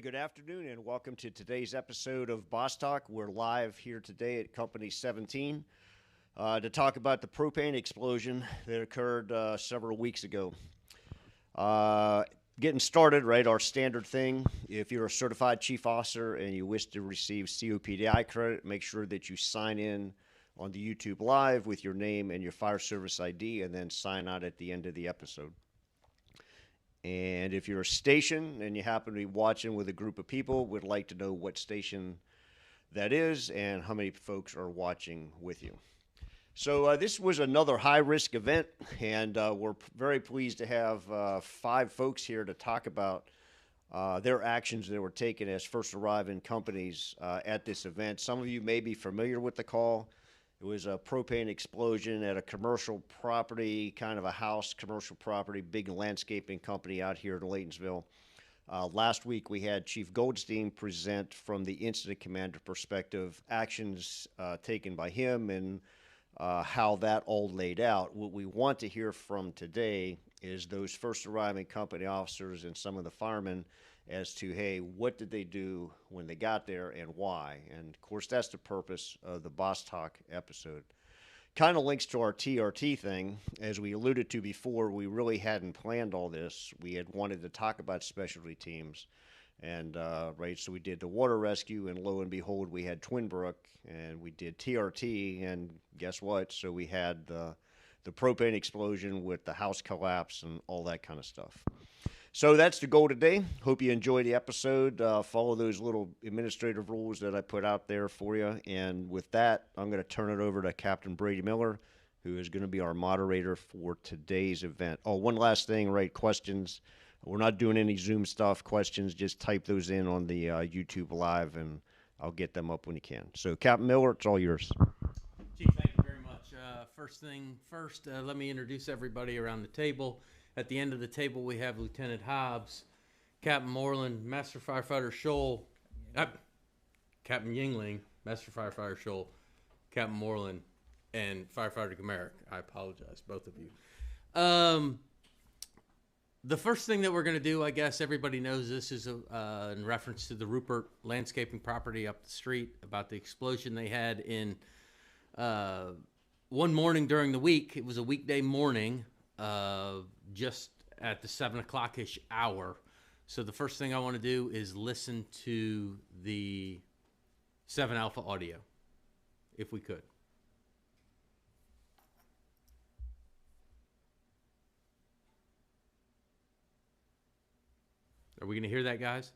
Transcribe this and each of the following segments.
good afternoon, and welcome to today's episode of Boss Talk. We're live here today at Company 17 to talk about the propane explosion that occurred several weeks ago. Getting started, right, our standard thing, if you're a certified chief officer and you wish to receive COPDI credit, make sure that you sign in on the YouTube Live with your name and your fire service ID, and then sign out at the end of the episode. And if you're a station and you happen to be watching with a group of people, would like to know what station that is and how many folks are watching with you. So this was another high-risk event, and we're very pleased to have 5 folks here to talk about their actions that were taken as first arriving companies at this event. Some of you may be familiar with the call. It was a propane explosion at a commercial property, kind of a house commercial property, big landscaping company out here in Laytonsville. Last week we had Chief Goldstein present from the incident commander perspective, actions taken by him and how that all laid out. What we want to hear from today is those first arriving company officers and some of the firemen as to, hey, what did they do when they got there and why? And of course, that's the purpose of the Boss Talk episode. Kind of links to our TRT thing. As we alluded to before, we really hadn't planned all this. We had wanted to talk about specialty teams. And, right, so we did the water rescue, and lo and behold, we had Twin Brook, and we did TRT, and guess what? So we had the propane explosion with the house collapse and all that kind of stuff. So that's the goal today. Hope you enjoy the episode. Follow those little administrative rules that I put out there for you. And with that, I'm going to turn it over to Captain Brady Miller, who is going to be our moderator for today's event. Oh, one last thing, right? Questions. We're not doing any Zoom stuff. Questions, just type those in on the YouTube Live, and I'll get them up when you can. So, Captain Miller, it's all yours. Chief, thank you very much. First thing first, let me introduce everybody around the table. At the end of the table, we have Lieutenant Hobbs, Captain Moreland, Master Firefighter Scholl, Captain Yingling, Master Firefighter Scholl, Captain Moreland, and Firefighter Gamerick. I apologize, both of you. The first thing that we're going to do, I guess everybody knows this, is in reference to the Ruppert landscaping property up the street, about the explosion they had in one morning during the week. It was a weekday morning, just at the 7 o'clock-ish hour. So the first thing I want to do is listen to the 7 Alpha audio, if we could. Are we going to hear that, guys?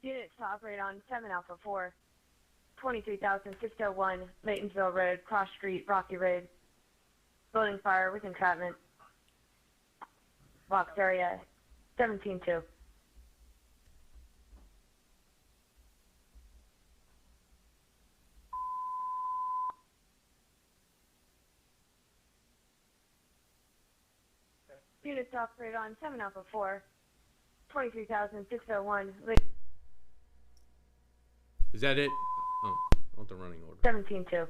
Units to operate on 7 Alpha 4, 23,601 Laytonsville Road, Cross Street, Rocky Road. Building fire with entrapment. Box area 17-2. Units to operate on 7 Alpha 4, 23,601 Is that it? Oh, I want the running order. 17-2.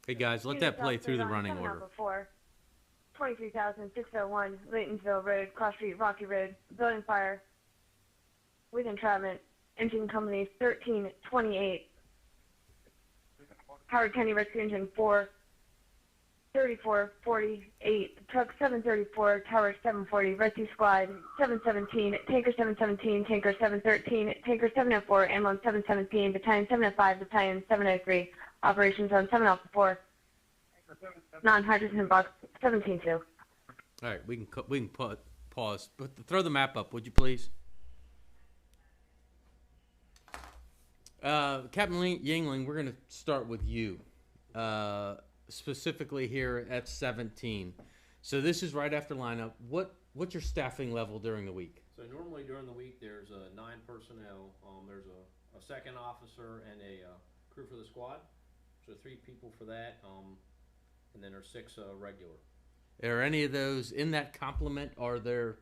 Hey guys, let that play through the running order. 23,601 Laytonsville Road, Cross Street, Rocky Road. Building fire with entrapment. Engine company 1328. Howard County Rescue Engine 4, 3448. Truck 734, Tower 740. Rescue Squad 717. Tanker 717. Tanker 713. Tanker 704. Ambulance 717. Battalion 705. Battalion 703. Operations on 7 Alpha 4. Non-hydrogen box 17-2. All right, we can pause. But throw the map up, would you please? Captain Yingling, we're going to start with you, specifically here at 17. So this is right after lineup. What's your staffing level during the week? So normally during the week there's 9 personnel. There's a second officer and a crew for the squad. So 3 people for that, and then there's 6 regular. Are any of those in that complement? Are there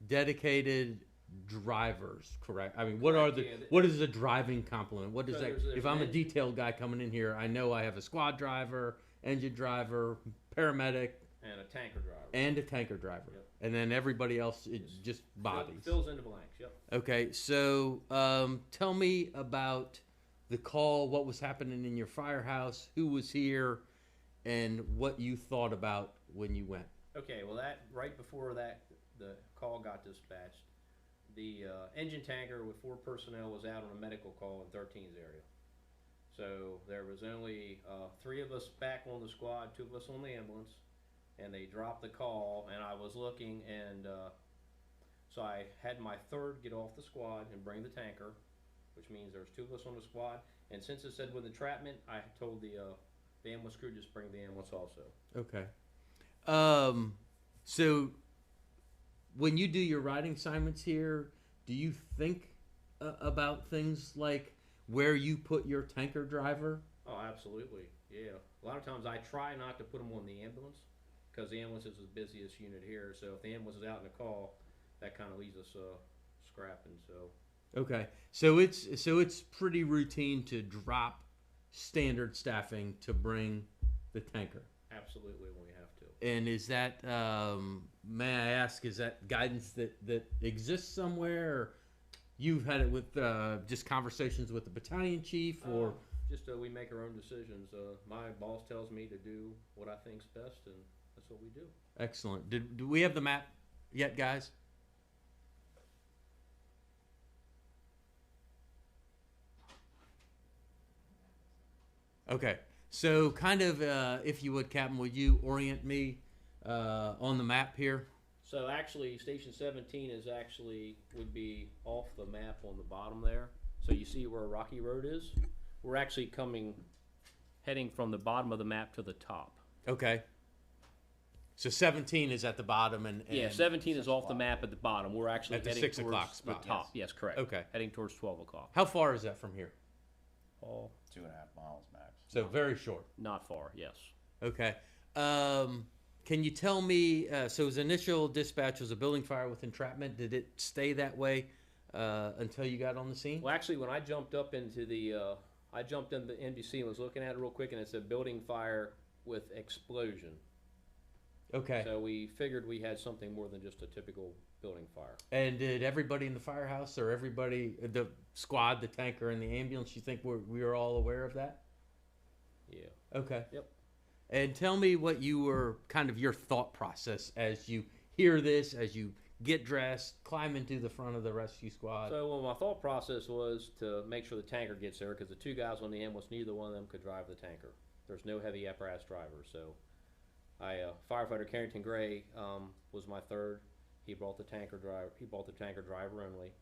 dedicated drivers? Correct. I mean, what are the Yeah, what is a driving complement? What is So that? there's If an I'm a engine- detailed guy coming in here, I know I have a squad driver, engine driver, paramedic, And a tanker driver. and a tanker driver, Yep. and then everybody else is just bodies. Fills in the blanks, yep. Okay, so tell me about the call. What was happening in your firehouse? Who was here, and what you thought about when you went? Okay, well that, right before that, the call got dispatched, the engine tanker with 4 personnel was out on a medical call in 13's area. So there was only 3 of us back on the squad, 2 of us on the ambulance, and they dropped the call, and I was looking, and so I had my 3rd get off the squad and bring the tanker, which means there's 2 of us on the squad, and since it said with entrapment, I told the ambulance crew just bring the ambulance also. Okay. So when you do your riding assignments here, do you think about things like where you put your tanker driver? Oh, absolutely, yeah. A lot of times I try not to put them on the ambulance, because the ambulance is the busiest unit here, so if the ambulance is out in a call, that kind of leaves us scrapping, so. Okay. So it's pretty routine to drop standard staffing to bring the tanker. Absolutely, when we have to. And is that, may I ask, is that guidance that exists somewhere? Or you've had it with just conversations with the battalion chief, or? Just we make our own decisions. My boss tells me to do what I think's best, and that's what we do. Excellent. Do we have the map yet, guys? Okay. So kind of, if you would, Captain, would you orient me on the map here? So actually, Station 17 would be off the map on the bottom there. So you see where Rocky Road is? We're actually heading from the bottom of the map to the top. Okay. So 17 is at the bottom, and Yeah, 17 is off the map at the bottom. We're actually At the heading 6 towards o'clock the spot, top. Yes, correct. Okay. Heading towards 12 o'clock. How far is that from here? Oh, 2.5 miles max. So very short. not far, yes. Okay. Can you tell me, so his initial dispatch was a building fire with entrapment. Did it stay that way until you got on the scene? Well, actually, when I jumped up into the NBC and was looking at it real quick, and it said building fire with explosion. Okay. So we figured we had something more than just a typical building fire. And did everybody in the firehouse or everybody, the squad, the tanker, and the ambulance, you think we were all aware of that? Yeah. Okay. Yep. And tell me what you were, kind of your thought process as you hear this, as you get dressed, climb into the front of the rescue squad. So well, my thought process was to make sure the tanker gets there, because the 2 guys on the ambulance, neither one of them could drive the tanker. There's no heavy apparatus driver. So firefighter Carrington Gray was my 3rd. He brought the tanker driver. He brought the tanker driver only,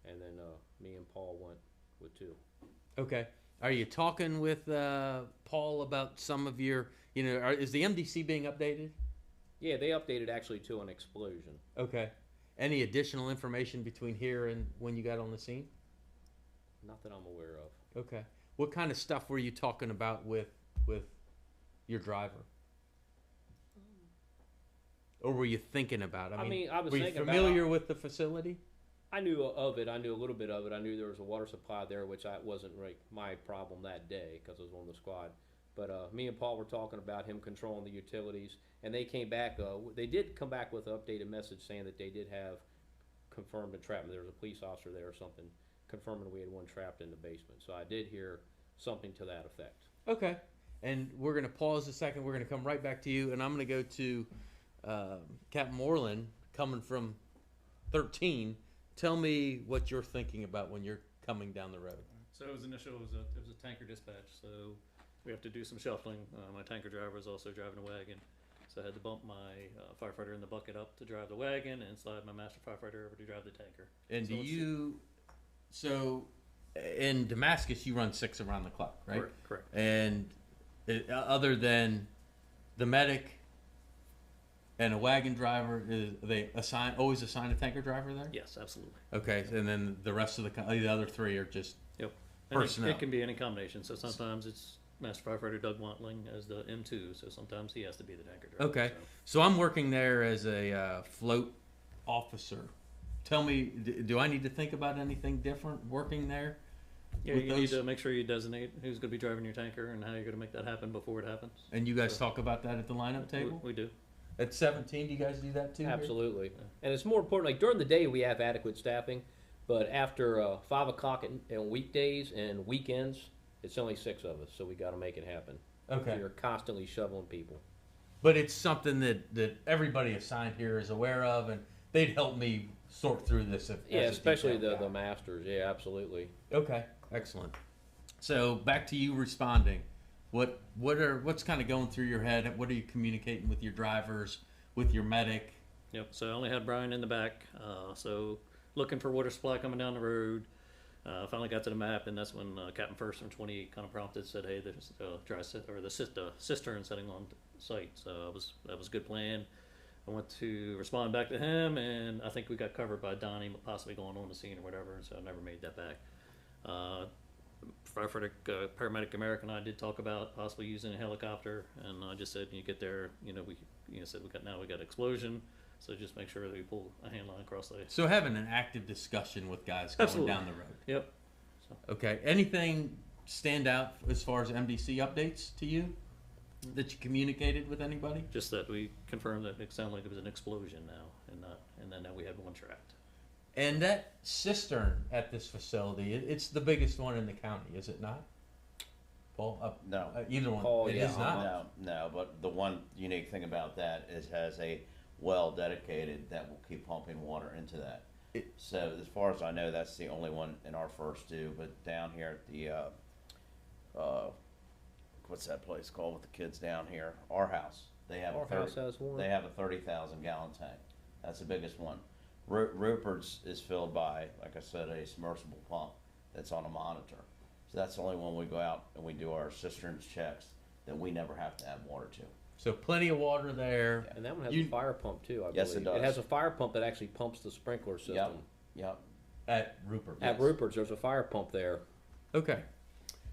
and then me and Paul went with 2. Okay. Are you talking with Paul about some of your, is the MDC being updated? Yeah, they updated actually to an explosion. Okay. Any additional information between here and when you got on the scene? Not that I'm aware of. Okay. What kind of stuff were you talking about with your driver? Or were you thinking about it? I mean, I was were you thinking about- familiar with the facility? I knew of it. I knew a little bit of it. I knew there was a water supply there, which wasn't really my problem that day because I was on the squad. But me and Paul were talking about him controlling the utilities, and they came back. They did come back with an updated message saying that they did have confirmed entrapment. There was a police officer there or something confirming we had one trapped in the basement. So I did hear something to that effect. Okay. And we're going to pause a second. We're going to come right back to you, and I'm going to go to Captain Moreland, coming from 13. Tell me what you're thinking about when you're coming down the road. So it was a tanker dispatch. So we have to do some shuffling. My tanker driver was also driving a wagon, so I had to bump my firefighter in the bucket up to drive the wagon and slide my master firefighter over to drive the tanker. And So do it's- you? So in Damascus, you run 6 around the clock, right? Correct. And other than the medic and a wagon driver, they always assign a tanker driver there? Yes, absolutely. Okay, and then the rest of the other 3 are just Yep. Personnel. It can be any combination. So sometimes it's Master Firefighter Doug Wantling as the M2, so sometimes he has to be the tanker driver. Okay. So I'm working there as a float officer. Tell me, do I need to think about anything different working there? Yeah, with you need to make sure you designate who's going to be driving your tanker and how you're going to make that happen before it happens. And you guys talk about that at the lineup table? We do. At 17, do you guys do that too? here? Absolutely. And it's more important, like during the day we have adequate staffing, but after 5 o'clock on weekdays and weekends, it's only 6 of us, so we got to make it happen. Okay. So you're constantly shoveling people. But it's something that everybody assigned here is aware of, and they'd help me sort through this. Yeah, as a especially detailed the guy. masters. Yeah, absolutely. Okay, excellent. So back to you responding. What's kind of going through your head? What are you communicating with your drivers, with your medic? Yep. So I only had Brian in the back. So looking for water supply coming down the road. Finally got to the map, and that's when Captain First from 28 kind of prompted, said, "Hey, there's the cistern setting on site." So that was a good plan. I went to respond back to him, and I think we got covered by Donnie possibly going on the scene or whatever, so I never made that back. Firefighter, paramedic America and I did talk about possibly using a helicopter, and I just said, when you get there, we said we got explosion, so just make sure that we pull a hand line across the. So having an active discussion with guys going Absolutely. down the road. Yep. Okay. Anything stand out as far as MDC updates to you that you communicated with anybody? Just that we confirmed that it sounded like it was an explosion now, and then now we had one trapped. And that cistern at this facility, it's the biggest one in the county, is it not? Paul? No. Either one. Paul, It yeah, is not. No, but the one unique thing about that is has a well dedicated that will keep pumping water into that. So as far as I know, that's the only one in our first two. But down here at the what's that place called with the kids down here? Our house. They have Our house has one. They have a 30,000 gallon tank. That's the biggest one. Ruppert's is filled by, like I said, a submersible pump that's on a monitor. So that's the only one we go out and we do our cisterns checks that we never have to add water to. So plenty of water there. And that one has a fire pump too, I believe. Yes, it does. It has a fire pump that actually pumps the sprinkler system. Yep. At Ruppert. At Ruppert's, there's a fire pump there. Okay.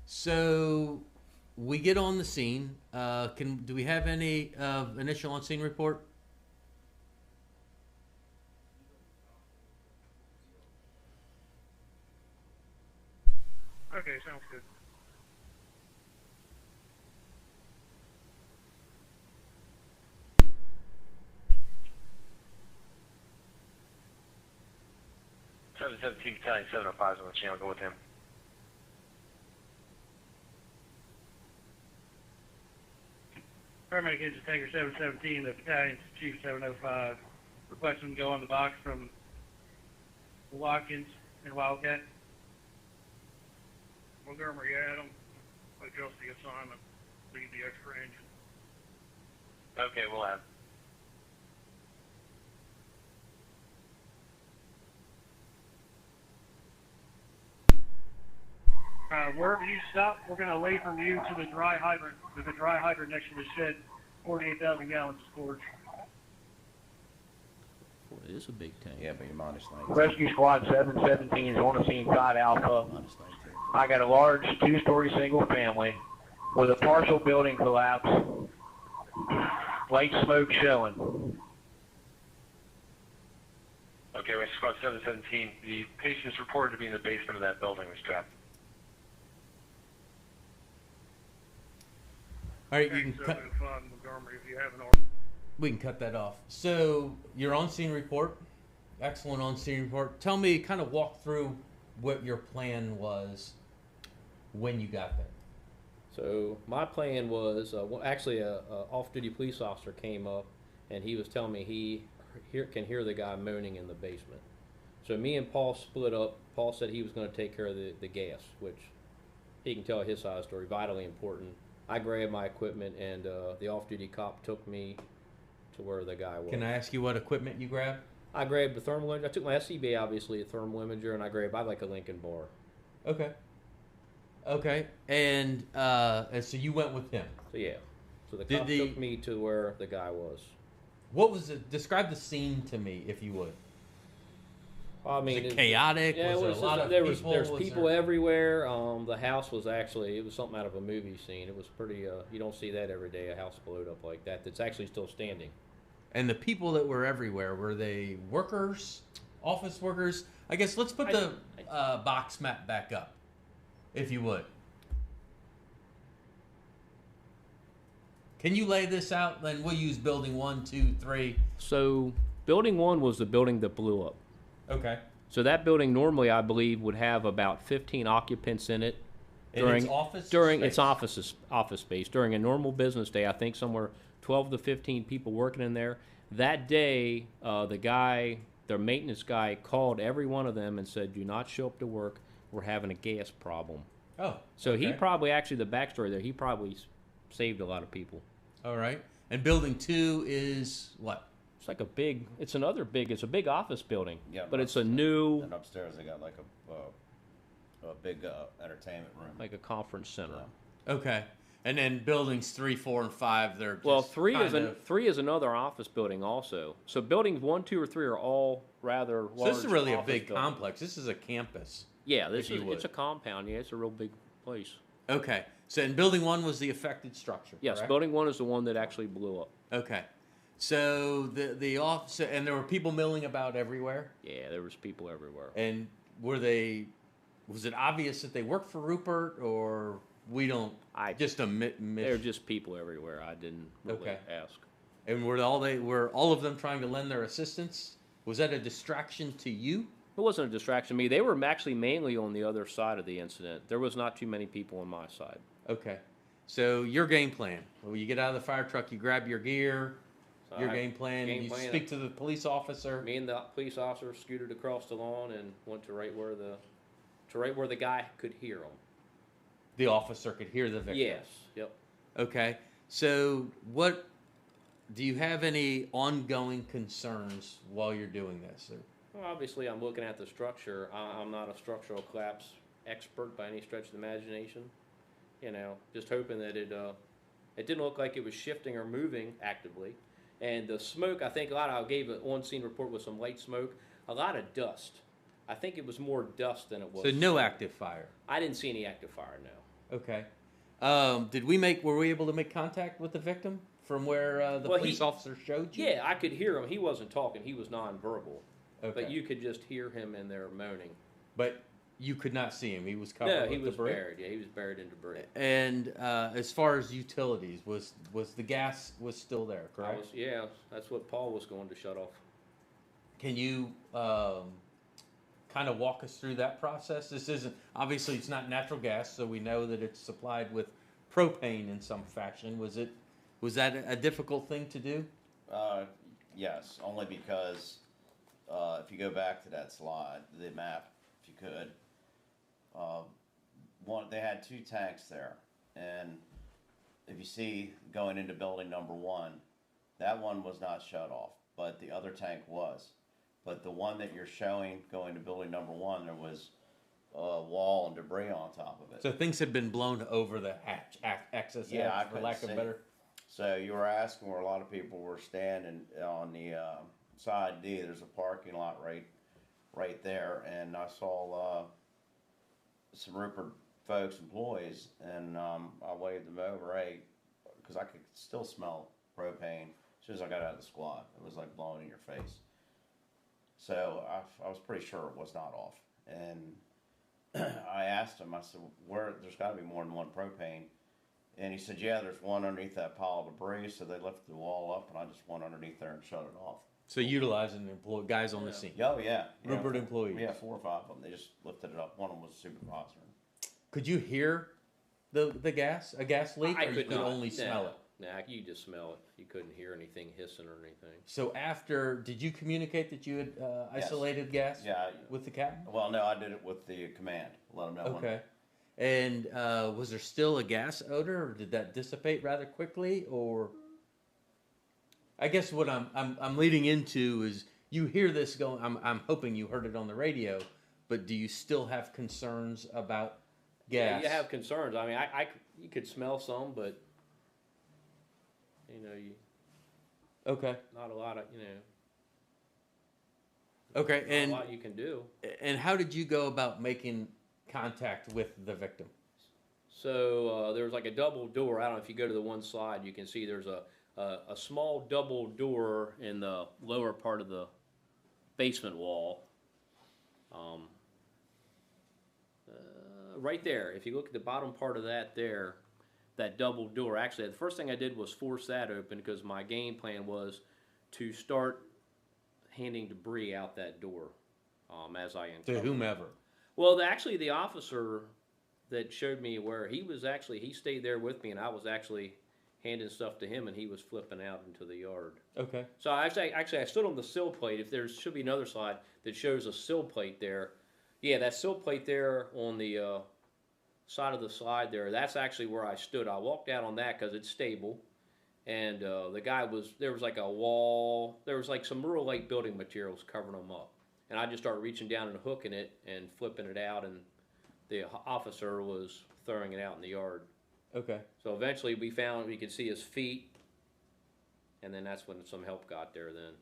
So we get on the scene. Do we have any initial on scene report? Okay, sounds good. Seven 17 Battalion 705 is on the channel. Go with him. Paramedic Engine Tanker 717, the battalion's Chief 705. Requesting to go on the box from Watkins and Wildcat. Montgomery, Adam, adjust the assignment, lead the extra engine. Okay, we'll have. Wherever you stop, we're going to lay from you to the dry hydrant. There's a dry hydrant next to the shed, 48,000 gallons of storage. It is a big tank. Yeah, but you're minus 19. Rescue Squad 717 is on the scene, Cod Alpha. Minus 19. I got a large two-story single family with a partial building collapse, light smoke showing. Okay, Rescue Squad 717, the patient is reported to be in the basement of that building, was trapped. All right, you can cut. We can cut that off. So your on-scene report, excellent on-scene report. Tell me, kind of walk through what your plan was when you got there. So my plan was, actually a off-duty police officer came up, and he was telling me he can hear the guy moaning in the basement. So me and Paul split up. Paul said he was going to take care of the gas, which he can tell his side of the story, vitally important. I grabbed my equipment, and the off-duty cop took me to where the guy was. Can I ask you what equipment you grabbed? I grabbed the thermal imager. I took my SCBA, obviously, a thermal imager, and I like a Lincoln bar. Okay. Okay. And so you went with him. So yeah. So the cop took me to where the guy was. What was it? Describe the scene to me, if you would. I mean, Was it chaotic? Yeah, was it there was a lot just, of there people? there's Was people there- everywhere. The house was actually, it was something out of a movie scene. It was pretty. You don't see that every day. A house blowed up like that. That's actually still standing. And the people that were everywhere, were they workers, office workers? I guess let's put the box map back up, if you would. Can you lay this out? Then we'll use building 1, 2, 3. So, building 1 was the building that blew up. Okay. So that building normally, I believe, would have about 15 occupants in it. And it's office during space? its office space. During a normal business day, I think somewhere 12 to 15 people working in there. That day, their maintenance guy called every one of them and said, "Do not show up to work. We're having a gas problem." Oh. So he okay. probably, actually, the backstory there, he probably saved a lot of people. All right. And building 2 is what? It's like it's a big office building. Yeah, but it's a new, And upstairs they got like a big entertainment room. like a conference center. Yeah. Okay. And then buildings 3, 4, and 5, they're just Well, three kind is another office building also. So buildings 1, 2, or 3 are all rather large. So this is really a office big buildings. complex. This is a campus. Yeah, if you would. it's a compound. Yeah, it's a real big place. Okay. So in building 1 was the affected structure. Yes, correct? building 1 is the one that actually blew up. Okay. So the office, and there were people milling about everywhere. Yeah, there was people everywhere. And was it obvious that they worked for Ruppert, or we don't? Just a There were just people everywhere. I didn't really Okay. ask. And were all of them trying to lend their assistance? Was that a distraction to you? It wasn't a distraction to me. They were actually mainly on the other side of the incident. There was not too many people on my side. Okay. So your game plan. Well, you get out of the fire truck, you grab your gear, So your game plan, game you plan, speak to the police officer. Me and the police officer scooted across the lawn and went to right where the guy could hear them. The officer could hear the victim. Yes. Yep. Okay. So do you have any ongoing concerns while you're doing this? Well, obviously, I'm looking at the structure. I'm not a structural collapse expert by any stretch of the imagination. You know, just hoping that it didn't look like it was shifting or moving actively. And the smoke, I think I gave an on-scene report with some light smoke, a lot of dust. I think it was more dust than it was. So no active fire. I didn't see any active fire, no. Okay. Were we able to make contact with the victim from where the police officer showed you? Yeah, I could hear him. He wasn't talking. He was nonverbal. Okay. But you could just hear him in there moaning. But you could not see him. He was covered No, with he was debris. buried. Yeah, he was buried in debris. And as far as utilities, was the gas was still there, correct? Yeah, that's what Paul was going to shut off. Can you kind of walk us through that process? This isn't, obviously it's not natural gas, so we know that it's supplied with propane in some fashion. Was that a difficult thing to do? Yes, only because if you go back to that slide, the map, if you could, they had 2 tanks there, and if you see going into building number 1, that one was not shut off, but the other tank was. But the one that you're showing going to building number 1, there was wall and debris on top of it. So things had been blown over the access Yeah, I hatch, for couldn't lack of see. better. So you were asking where a lot of people were standing on the side D. There's a parking lot right there, and I saw some Ruppert folks, employees, and I waved them over, hey, because I could still smell propane as soon as I got out of the squad. It was like blowing in your face. So I was pretty sure it was not off, and I asked him. I said, there's got to be more than one propane. And he said, yeah, there's one underneath that pile of debris. So they lifted the wall up, and I just went underneath there and shut it off. So utilizing the guys on the scene. Oh, yeah. Ruppert employees. Yeah, 4 or 5 of them. They just lifted it up. One of them was a supervisor. Could you hear a gas leak, I or you could could not. only smell it? Nah, you just smell it. You couldn't hear anything hissing or anything. So did you communicate that you had isolated gas Yeah. with the captain? Well, no, I did it with the command. Let them know. Okay. And was there still a gas odor, or did that dissipate rather quickly? Or I guess what I'm leading into is you hear this going. I'm hoping you heard it on the radio, but do you still have concerns about gas? Yeah, you have concerns. I mean, you could smell some, but you know, Okay. not a lot of, Okay, Not a and lot you can do. how did you go about making contact with the victim? So there's like a double door. I don't know if you go to the one slide, you can see there's a small double door in the lower part of the basement wall. Right there, if you look at the bottom part of that there, that double door, actually the first thing I did was force that open because my game plan was to start handing debris out that door as I To uncovered. whomever. Well, actually the officer that showed me where he stayed there with me, and I was actually handing stuff to him, and he was flipping out into the yard. Okay. So I stood on the sill plate. If there should be another slide that shows a sill plate there. Yeah, that sill plate there on the side of the slide there, that's actually where I stood. I walked out on that because it's stable, and there was like a wall, there was like some real light building materials covering them up. And I just started reaching down and hooking it and flipping it out, and the officer was throwing it out in the yard. Okay. So eventually we could see his feet, and then that's when some help got there then.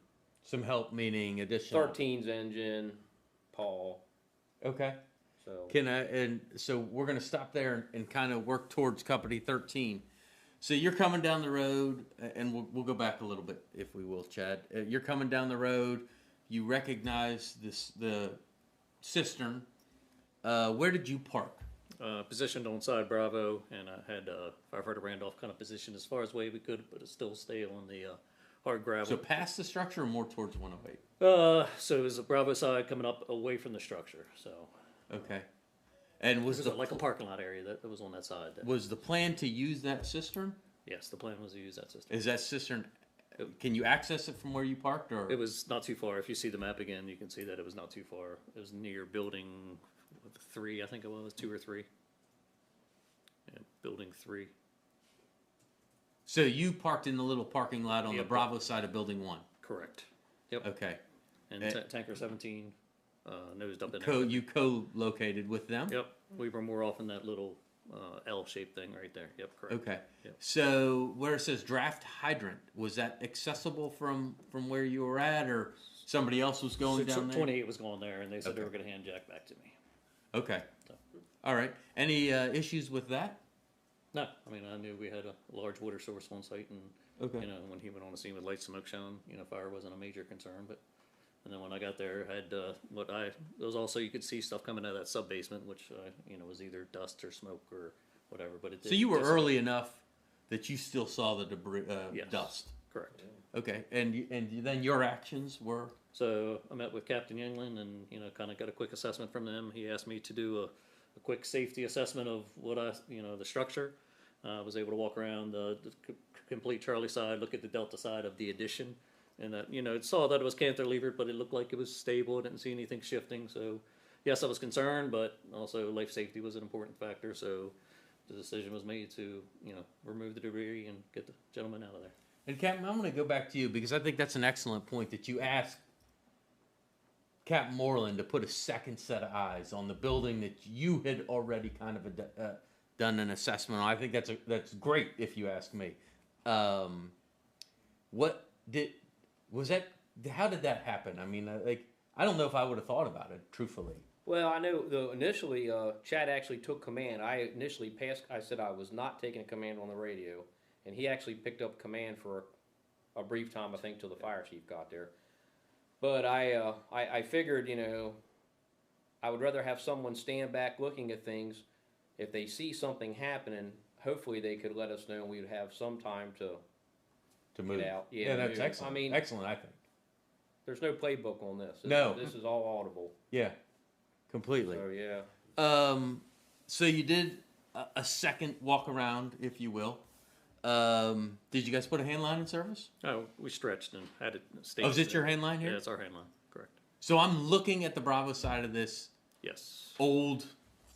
Some help meaning additional. 13's engine, Paul. Okay. So So we're gonna stop there and kind of work towards company 13. So you're coming down the road, and we'll go back a little bit if we will, Chad. You're coming down the road. You recognize the cistern. Where did you park? Positioned on side Bravo, and I had firefighter Randolph kind of positioned as far as way we could, but it still stay on the hard gravel. So past the structure or more towards 108? So it was the Bravo side coming up away from the structure. So Okay. And was it was like a parking lot area that was on that side. was the plan to use that cistern? Yes, the plan was to use that system. Is that cistern? Can you access it from where you parked, or It was not too far. If you see the map again, you can see that it was not too far. It was near building 3, I think it was 2 or 3. Yeah, building 3. So you parked in the little parking lot on the Yep. Bravo side of building 1. Correct. Yep. Okay. And tanker 17 nosed up in Co there. you co-located with them. Yep. We were more off in that little L-shaped thing right there. Yep. Correct. Okay. Yep. So where it says draft hydrant, was that accessible from where you were at, or somebody else was going down there? 28 was going there, and they said they Okay. were going to hand Jack back to me. Okay. So, All right. Any issues with that? no, I mean, I knew we had a large water source on site, and Okay. you know, when he went on the scene with light smoke showing, you know, fire wasn't a major concern. But and then when I got there, I had there was also, you could see stuff coming out of that sub basement, which you know, was either dust or smoke or whatever. But it did So you were just- early enough that you still saw the debris, Yes. dust. Correct. Okay. And then your actions were. So I met with Captain Youngland, and you know, kind of got a quick assessment from them. He asked me to do a quick safety assessment of the structure. I was able to walk around the complete Charlie side, look at the Delta side of the addition, and that, you know, it saw that it was cantilevered, but it looked like it was stable. I didn't see anything shifting. So yes, I was concerned, but also life safety was an important factor. So the decision was made to, you know, remove the debris and get the gentleman out of there. And Captain, I'm going to go back to you because I think that's an excellent point that you asked Captain Moreland to put a second set of eyes on the building that you had already kind of done an assessment on. I think that's great if you ask me. How did that happen? I mean, I don't know if I would have thought about it, truthfully. Well, I know initially Chad actually took command. I said I was not taking command on the radio, and he actually picked up command for a brief time, I think, till the fire chief got there. But I figured, you know, I would rather have someone stand back looking at things. If they see something happening, hopefully they could let us know, and we would have some time to move get out. Yeah, that's move. excellent. I mean, excellent, I think. there's no playbook on this. This is all audible. Yeah, completely. So yeah. So you did a second walk around, if you will. Did you guys put a hand line in service? Oh, we stretched and had it stay. Oh, is it your hand line here? Yeah, it's our hand line. Correct. So I'm looking at the Bravo side of this Yes. old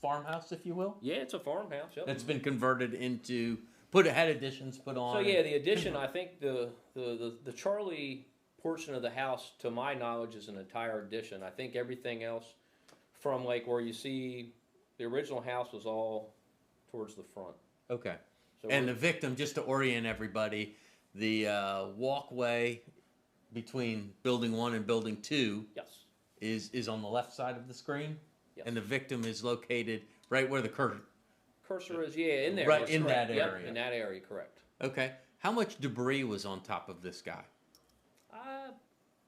farmhouse, if you will, Yeah, it's a farmhouse. Yep. that's been converted into had additions put on. So yeah, the addition. I think the Charlie portion of the house, to my knowledge, is an entire addition. I think everything else, from like where you see the original house, was all towards the front. Okay. So And the victim, just to orient everybody, the walkway between building 1 and building 2 yes, is on the left side of the screen, Yes. and the victim is located right where the Cursor is, yeah, in there. Right that's in correct. that Yep, area. in that area, correct. Okay. How much debris was on top of this guy?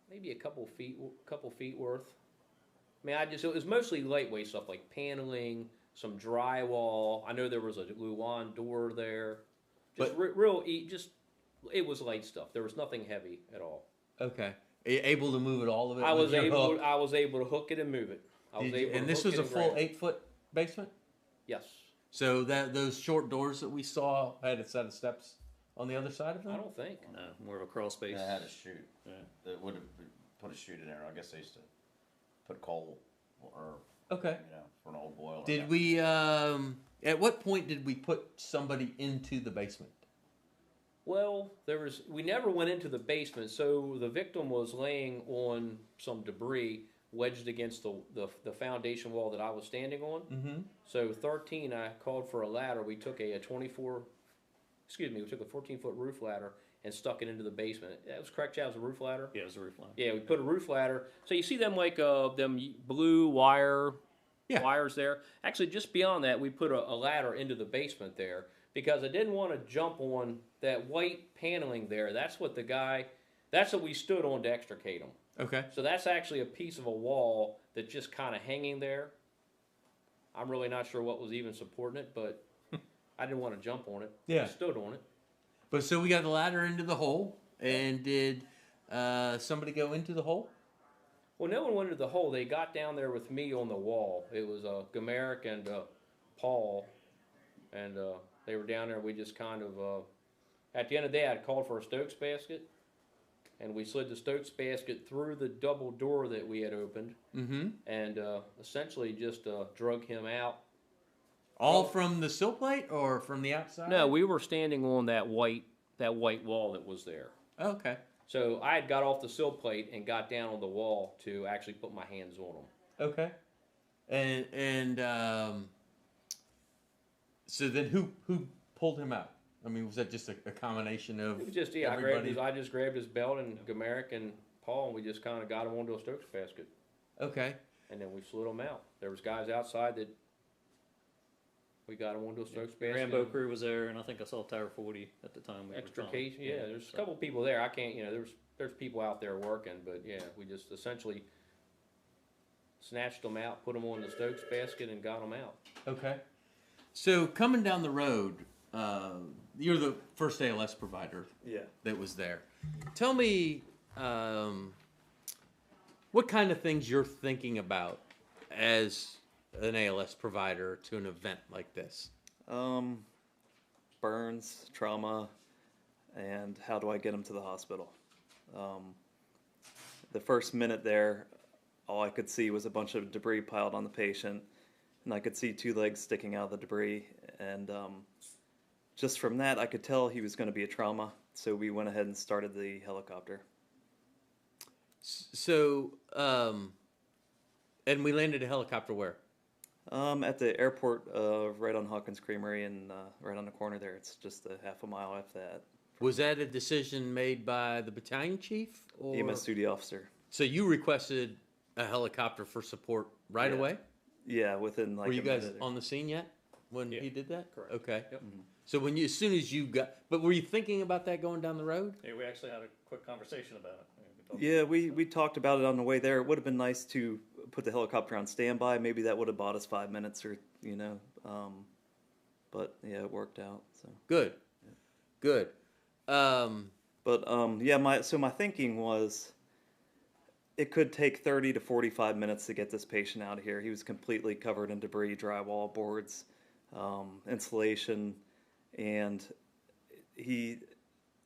Maybe a couple feet worth. I mean, it was mostly lightweight stuff like paneling, some drywall. I know there was a Luan door there. Just it was light stuff. There was nothing heavy at all. Okay. Able to move it, all of it? I with was your able. hook? I was able to hook it and move it. And this was a full 8-foot basement? Yes. So those short doors that we saw had a set of steps on the other side of them? I don't think. No, more of a crawl space. They had a chute. Yeah. That would have put a chute in there. I guess they used to put coal or Okay. for an old boiler. Did we, at what point did we put somebody into the basement? Well, we never went into the basement, so the victim was laying on some debris wedged against the foundation wall that I was standing on. Mm-hmm. So 13, I called for a ladder. We took a 14-foot roof ladder and stuck it into the basement. That was correct, Chad? It was a roof ladder? Yeah, it was a roof line. Yeah, we put a roof ladder. So you see them like them blue wires there. Actually, just beyond that, we put a ladder into the basement there because I didn't want to jump on that white paneling there. That's what we stood on to extricate them. Okay. So that's actually a piece of a wall that's just kind of hanging there. I'm really not sure what was even supporting it, but I didn't want to jump on it. Yeah. I stood on it. But so we got the ladder into the hole, and did somebody go into the hole? Well, no one went into the hole. They got down there with me on the wall. It was Gamerick and Paul, and they were down there. We just kind of, at the end of the day, I called for a Stokes basket, and we slid the Stokes basket through the double door that we had opened, and essentially just drug him out. All from the sill plate or from the outside? No, we were standing on that white wall that was there. Okay. So I had got off the sill plate and got down on the wall to actually put my hands on them. Okay. And so then who pulled him out? I mean, was that just a combination of It was just everybody? I just grabbed his belt and Gamerick and Paul, and we just kind of got him onto a Stokes basket, Okay. and then we slid him out. There was guys outside that we got him onto a Stokes basket. Rambo crew was there, and I think I saw Tower 40 at the time. We were filming. Extrication, yeah. There's a couple people there. I can't, there's people out there working, but yeah, we just essentially snatched them out, put them on the Stokes basket, and got them out. Okay. So coming down the road, you're the first ALS provider that was there. Tell me what kind of things you're thinking about as an ALS provider to an event like this. Burns, trauma, and how do I get him to the hospital? The first minute there, all I could see was a bunch of debris piled on the patient, and I could see 2 legs sticking out of the debris, and just from that, I could tell he was going to be a trauma, so we went ahead and started the helicopter. So, and we landed a helicopter where? At the airport, right on Hawkins Creamery, and right on the corner there. It's just a half a mile after that. Was that a decision made by the battalion chief? Or? EMS duty officer. So you requested a helicopter for support right Yeah. away? Yeah, within like Were you a guys minute. on the scene yet when Yeah. he did that? Correct. Okay. Yep. So as soon as you got, but were you thinking about that going down the road? Yeah, we actually had a quick conversation about it. Yeah, we talked about it on the way there. It would have been nice to put the helicopter on standby. Maybe that would have bought us 5 minutes, or but yeah, it worked out. So Good. Good. yeah, my thinking was it could take 30 to 45 minutes to get this patient out of here. He was completely covered in debris, drywall, boards, insulation, and he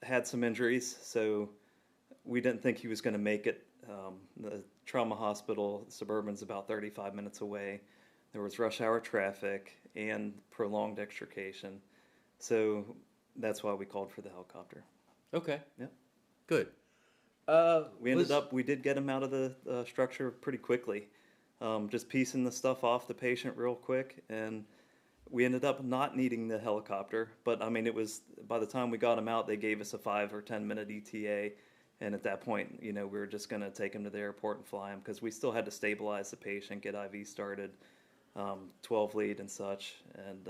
had some injuries, so we didn't think he was going to make it. The trauma hospital, Suburban's about 35 minutes away. There was rush hour traffic and prolonged extrication. So that's why we called for the helicopter. Okay. Yep. Good. We did get him out of the structure pretty quickly. Just piecing the stuff off the patient real quick, and we ended up not needing the helicopter. But I mean, it was, by the time we got him out, they gave us a 5 or 10 minute ETA, And at that point, we were just going to take him to the airport and fly him because we still had to stabilize the patient, get IV started, 12 lead and such, and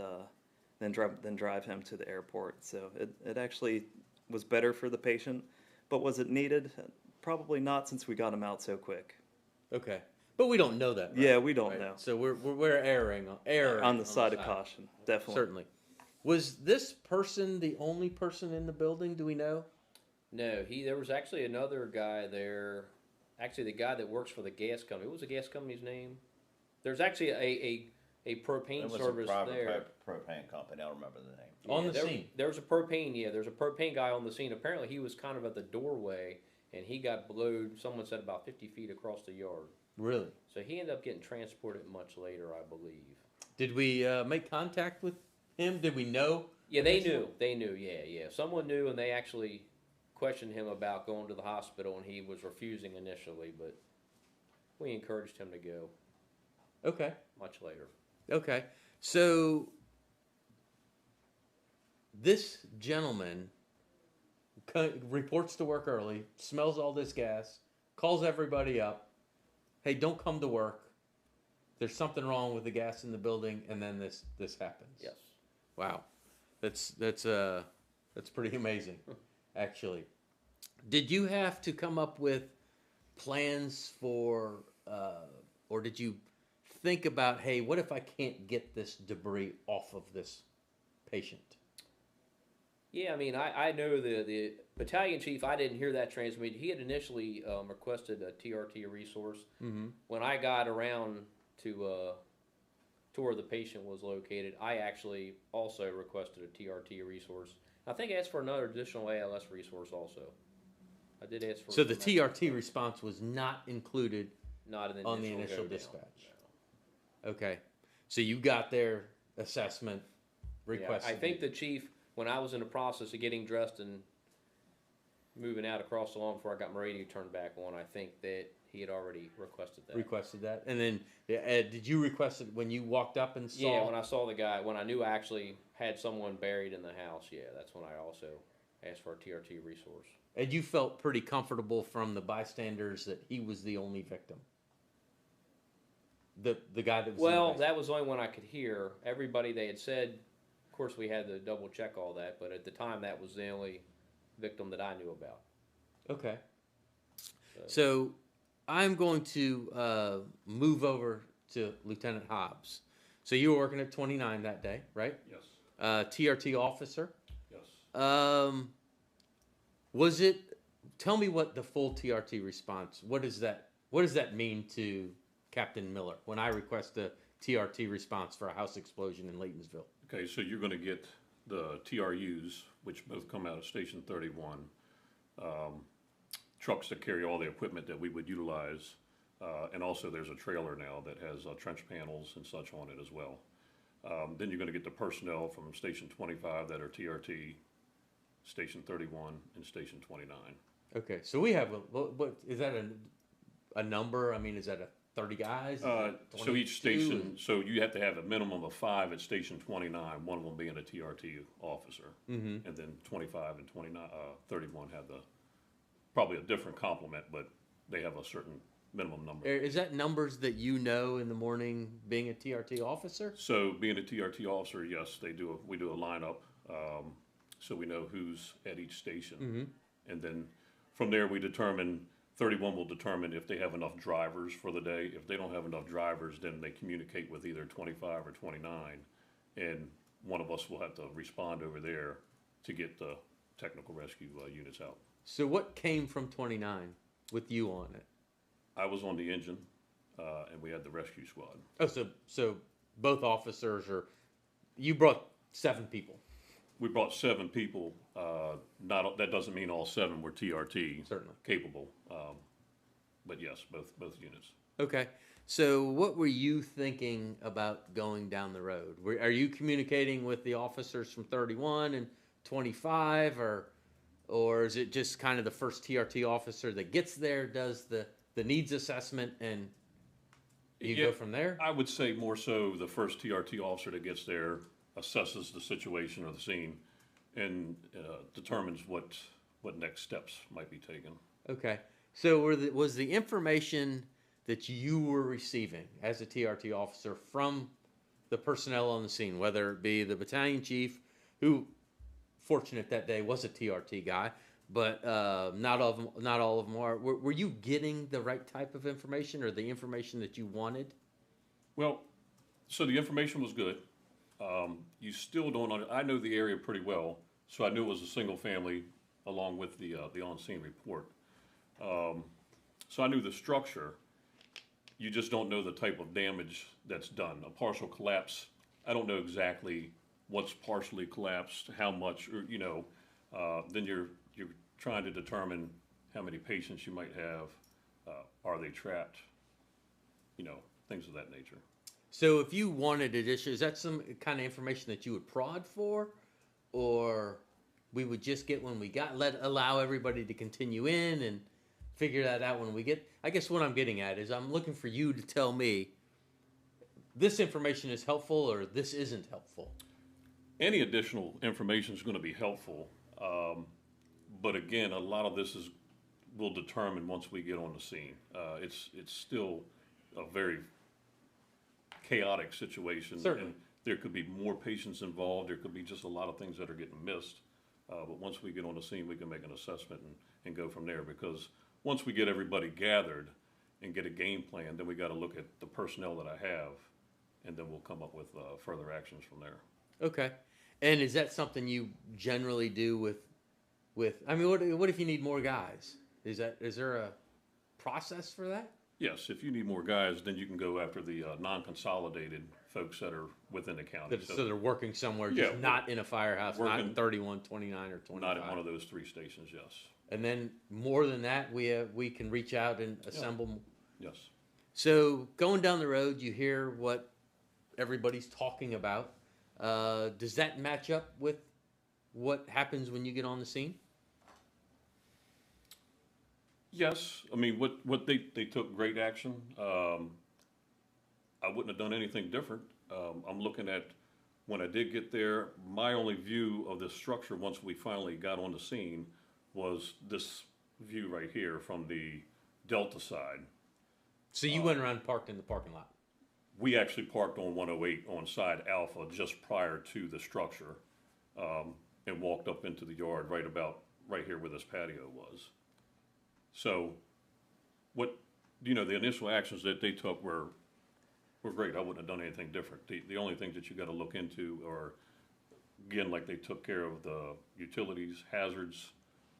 then drive him to the airport. So it actually was better for the patient, but was it needed? Probably not, since we got him out so quick. Okay, but we don't know that. Right? Yeah, we don't Right? know. So we're erring On the side of caution, definitely. Certainly. Was this person the only person in the building? Do we know? No, there was actually another guy there. Actually, the guy that works for the gas company. What was the gas company's name? There's actually a propane It was service a private there. propane company. I don't remember the name. On the scene. There was a propane. Yeah, there's a propane guy on the scene. Apparently, he was kind of at the doorway, and he got blowed. Someone said about 50 feet across the yard. Really? So he ended up getting transported much later, I believe. Did we make contact with him? Did we know? Yeah, they knew. They knew. Yeah. Someone knew, and they actually questioned him about going to the hospital, and he was refusing initially, but we encouraged him to go. Okay. Much later. Okay. So this gentleman reports to work early, smells all this gas, calls everybody up. Hey, don't come to work. There's something wrong with the gas in the building, and then this happens. Yes. Wow. That's pretty amazing, actually. Did you have to come up with plans for, or did you think about, hey, what if I can't get this debris off of this patient? Yeah, I mean, I know the battalion chief, I didn't hear that transmitted. He had initially requested a TRT resource. Mm-hmm. When I got around to where the patient was located, I actually also requested a TRT resource. I think I asked for another additional ALS resource also. I did ask for. So the TRT response was not included not in on the initial go-down. dispatch. No. Okay, so you got their assessment requested. Yeah, I think the chief, when I was in the process of getting dressed and moving out across the lawn before I got my radio turned back on, I think that he had already requested that. Requested that, and then Ed, did you request it when you walked up and saw? Yeah, when I saw the guy, when I knew I actually had someone buried in the house, yeah, that's when I also asked for a TRT resource. And you felt pretty comfortable from the bystanders that he was the only victim. The guy that was. Well, that was the only one I could hear. Everybody they had said. Of course, we had to double check all that, but at the time, that was the only victim that I knew about. Okay. So I'm going to move over to Lieutenant Hobbs. So you were working at 29 that day, right? Yes. TRT officer. Yes. Was it? Tell me what the full TRT response. What does that mean to Captain Miller when I request a TRT response for a house explosion in Laytonsville? Okay, so you're going to get the TRUs, which both come out of Station 31, trucks that carry all the equipment that we would utilize, and also there's a trailer now that has trench panels and such on it as well. Then you're going to get the personnel from Station 25 that are TRT, Station 31, and Station 29. Okay, so we have what is that a number? I mean, is that a 30 guys? So each station, and... so you have to have a minimum of 5 at Station 29, one of them being a TRT officer. Mm-hmm. And then 25 and 31 have probably a different complement, but they have a certain minimum number. Is that numbers that you know in the morning being a TRT officer? So being a TRT officer, yes, we do a lineup, so we know who's at each station. Mm-hmm. And then from there we determine, 31 will determine if they have enough drivers for the day. If they don't have enough drivers, then they communicate with either 25 or 29, and one of us will have to respond over there to get the technical rescue units out. So what came from 29 with you on it? I was on the engine, and we had the rescue squad. Oh, so both officers you brought 7 people. We brought 7 people. That doesn't mean all 7 were TRT Certainly capable, but yes, both units. Okay. So what were you thinking about going down the road? Are you communicating with the officers from 31 and 25, or is it just kind of the first TRT officer that gets there, does the needs assessment, and you go from there? I would say more so the first TRT officer that gets there assesses the situation or the scene and determines what next steps might be taken. Okay. So was the information that you were receiving as a TRT officer from the personnel on the scene, whether it be the battalion chief, who, fortunate that day, was a TRT guy, but not all of them are. Were you getting the right type of information or the information that you wanted? Well, so the information was good. You still don't. I know the area pretty well, so I knew it was a single family, along with the on-scene report. So I knew the structure. You just don't know the type of damage that's done. A partial collapse, I don't know exactly what's partially collapsed, how much, or then you're trying to determine how many patients you might have. Are they trapped? Things of that nature. So if you wanted addition, is that some kind of information that you would prod for, or we would just get when we allow everybody to continue in and figure that out when we get? I guess what I'm getting at is I'm looking for you to tell me this information is helpful or this isn't helpful. Any additional information is going to be helpful, but again, a lot of this will determine once we get on the scene. It's still a very chaotic situation. Certainly. And there could be more patients involved. There could be just a lot of things that are getting missed. But once we get on the scene, we can make an assessment and go from there. Because once we get everybody gathered and get a game plan, then we got to look at the personnel that I have, and then we'll come up with further actions from there. Okay. And is that something you generally do with? I mean, what if you need more guys? Is there a process for that? Yes, if you need more guys, then you can go after the non-consolidated folks that are within the county. So they're working somewhere, Yeah, just not in a firehouse, not in 31, 29, or 25. Not at one of those 3 stations, yes. And then more than that, we can reach out and assemble. Yes. So going down the road, you hear what everybody's talking about. Does that match up with what happens when you get on the scene? Yes, I mean, what they took great action. I wouldn't have done anything different. I'm looking at when I did get there, my only view of the structure once we finally got on the scene was this view right here from the Delta side. So you went around and parked in the parking lot? We actually parked on 108 on side Alpha just prior to the structure, and walked up into the yard right here where this patio was. So the initial actions that they took were great. I wouldn't have done anything different. The only things that you got to look into are, again, like they took care of the utilities, hazards,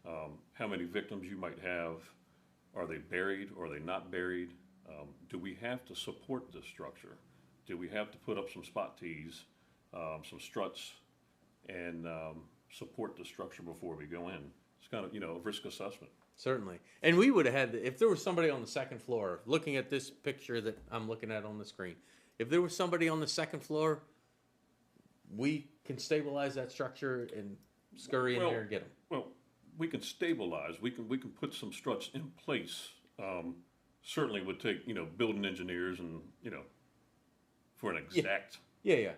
how many victims you might have, are they buried or are they not buried? Do we have to support this structure? Do we have to put up some spot tees, some struts, and support the structure before we go in? It's kind of, a risk assessment. Certainly. And we would have had, if there was somebody on the second floor, looking at this picture that I'm looking at on the screen, if there was somebody on the second floor, we can stabilize that structure and scurry in there and get them. Well, we can stabilize. We can put some struts in place. Certainly would take, building engineers and, for an exact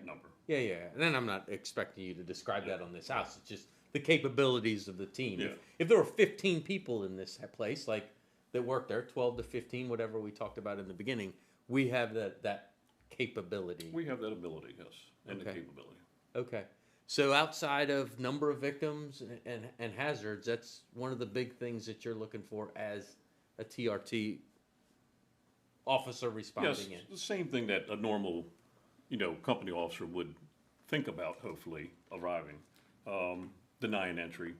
number. Yeah. And then I'm not expecting you to describe that on this house. It's just the capabilities of the team. Yeah. If there were 15 people in this place, like that work there, 12 to 15, whatever we talked about in the beginning, we have that capability. We have that ability, yes, and the capability. Okay. So outside of number of victims and hazards, that's one of the big things that you're looking for as a TRT officer responding in. The same thing that a normal, company officer would think about, hopefully, arriving. Denying entry,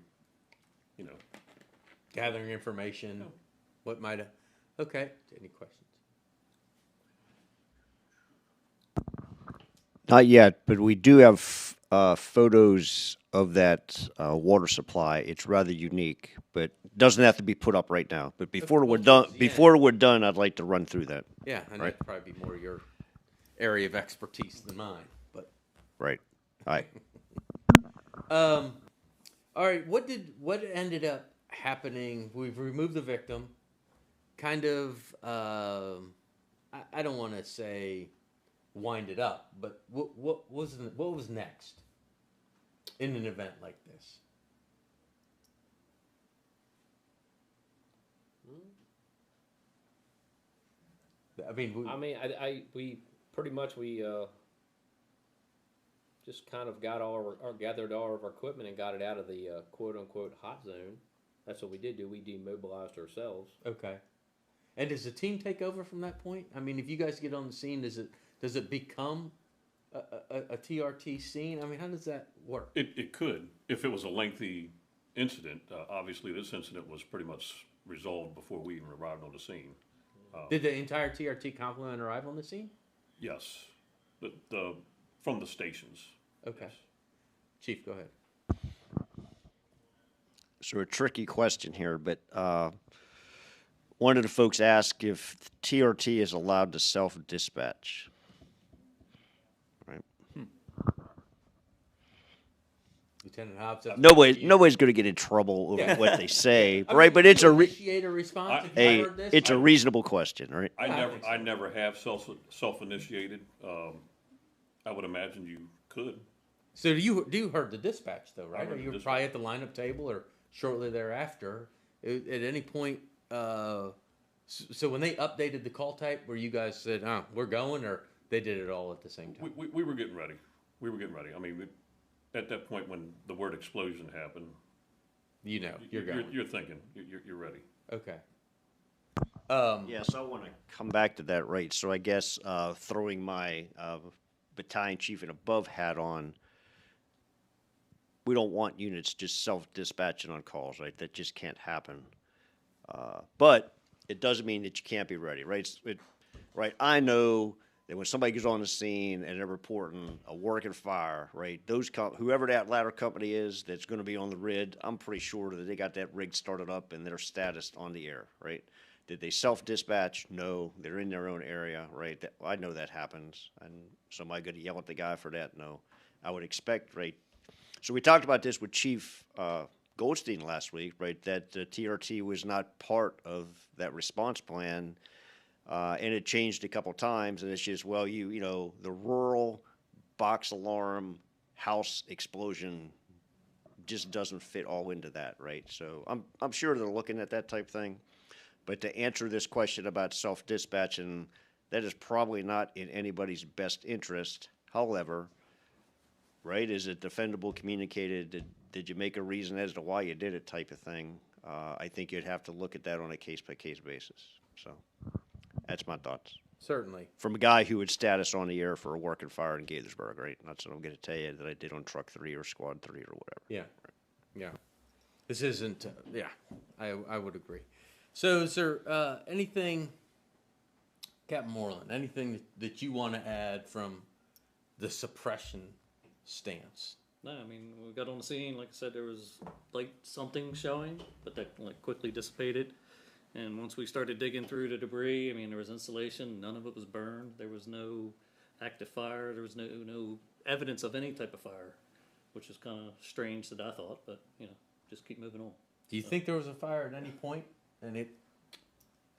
Gathering information, what might have... Okay, any questions? Not yet, but we do have photos of that water supply. It's rather unique, but doesn't have to be put up right now. But before we're done, I'd like to run through that. Yeah, and that'd probably be more your area of expertise than mine, but... Right. Aye. All right, what ended up happening? We've removed the victim. Kind of, I don't want to say wind it up, but what was next in an event like this? I mean, we pretty much just kind of got gathered all of our equipment and got it out of the quote unquote hot zone. That's what we did do. We demobilized ourselves. okay. And does the team take over from that point? I mean, if you guys get on the scene, does it become a TRT scene? I mean, how does that work? It could, if it was a lengthy incident. Obviously, this incident was pretty much resolved before we even arrived on the scene. Did the entire TRT complement arrive on the scene? Yes, from the stations. Okay. Yes. Chief, go ahead. So a tricky question here, but one of the folks asked if TRT is allowed to self-dispatch. Right. Lieutenant Hobbs. Nobody's going to get in trouble over what they say, I right? mean, But it's a initiate a response. If you heard this? it's a reasonable question, right? I never have self-initiated. I would imagine you could. So you heard the dispatch though, right? heard Or the you were dispatch. probably at the lineup table or shortly thereafter. At any point, so when they updated the call type, where you guys said, we're going," or they did it all at the same time? We were getting ready. We were getting ready. I mean, at that point when the word explosion happened, You know, you're going. You're thinking. You're ready. Okay. Yeah, so I want to come back to that, right? So I guess throwing my battalion chief and above hat on, we don't want units just self-dispatching on calls, right? That just can't happen. But it doesn't mean that you can't be ready, right? Right. I know that when somebody gets on the scene and they're reporting a working fire, right? Whoever that ladder company is that's going to be on the RID, I'm pretty sure that they got that rig started up and their status on the air, right? Did they self-dispatch? No. They're in their own area, right? I know that happens. And so am I going to yell at the guy for that? No. I would expect, right? So we talked about this with Chief Goldstein last week, right? That TRT was not part of that response plan, and it changed a couple times. And it's just, well, you know, the rural box alarm house explosion just doesn't fit all into that, right? So I'm sure they're looking at that type thing. But to answer this question about self-dispatching, that is probably not in anybody's best interest. However, right, is it defendable, communicated? Did you make a reason as to why you did it type of thing? I think you'd have to look at that on a case-by-case basis. So that's my thoughts. Certainly. From a guy who had status on the air for a working fire in Gaithersburg, right? That's what I'm going to tell you that I did on Truck 3 or Squad 3 or whatever. Yeah. Yeah. This isn't, I would agree. So is there anything, Captain Moreland, anything that you want to add from the suppression stance? No, I mean, we got on the scene, like I said, there was like something showing, but that like quickly dissipated. And once we started digging through the debris, I mean, there was insulation, none of it was burned. There was no active fire. There was no evidence of any type of fire, which is kind of strange that I thought, but, you know, just keep moving on. Do you think there was a fire at any point and it